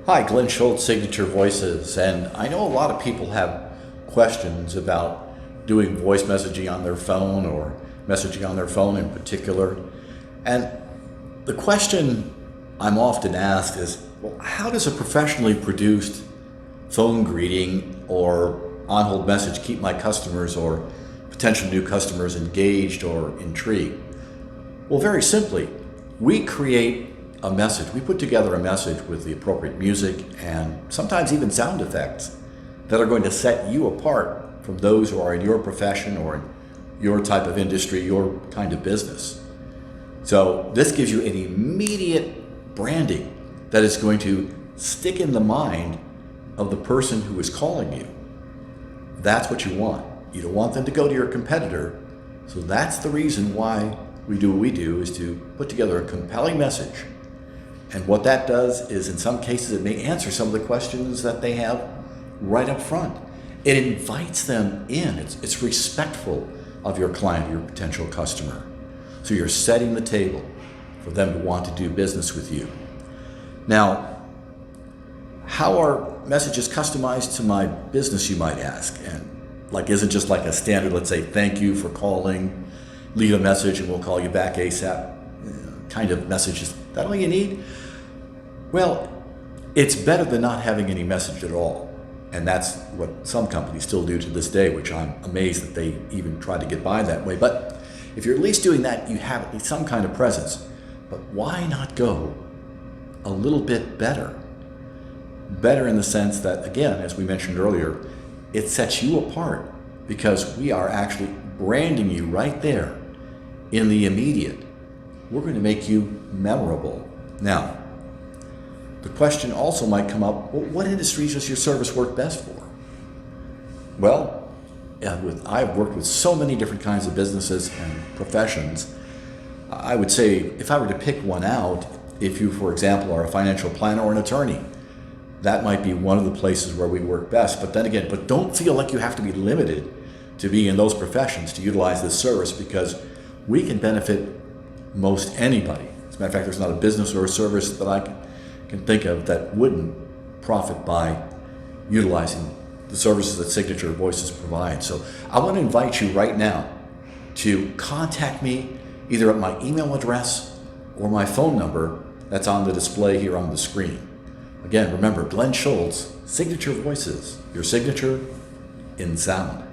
Hi, Glenn Schultz, Signature Voices, and I know a lot of people have questions about doing voice messaging on their phone or messaging on their phone in particular. And the question I'm often asked is, well, how does a professionally produced phone greeting or on-hold message keep my customers or potential new customers engaged or intrigued? Well, very simply, we create a message. We put together a message with the appropriate music and sometimes even sound effects that are going to set you apart from those who are in your profession or in your type of industry, your kind of business. So this gives you an immediate branding that is going to stick in the mind of the person who is calling you. That's what you want. You don't want them to go to your competitor. So that's the reason why we do what we do, is to put together a compelling message. And what that does is, in some cases, it may answer some of the questions that they have right up front. It invites them in. It's respectful of your client, your potential customer. So you're setting the table for them to want to do business with you. Now, how are messages customized to my business, you might ask? And is it just like a standard, let's say, thank you for calling, leave a message and we'll call you back ASAP kind of message? Is that all you need? Well, it's better than not having any message at all. And that's what some companies still do to this day, which I'm amazed that they even try to get by that way. But if you're at least doing that, you have at least some kind of presence. But why not go a little bit better? Better in the sense that, again, as we mentioned earlier, it sets you apart because we are actually branding you right there in the immediate. We're going to make you memorable. Now, the question also might come up, well, what industries does your service work best for? Well, I've worked with so many different kinds of businesses and professions. I would say if I were to pick one out, if you, for example, are a financial planner or an attorney, that might be one of the places where we work best. But then again, don't feel like you have to be limited to be in those professions to utilize this service, because we can benefit most anybody. As a matter of fact, there's not a business or a service that I can think of that wouldn't profit by utilizing the services that Signature Voices provide. So I want to invite you right now to contact me either at my email address or my phone number that's on the display here on the screen. Again, remember, Glenn Schultz, Signature Voices, your signature in sound.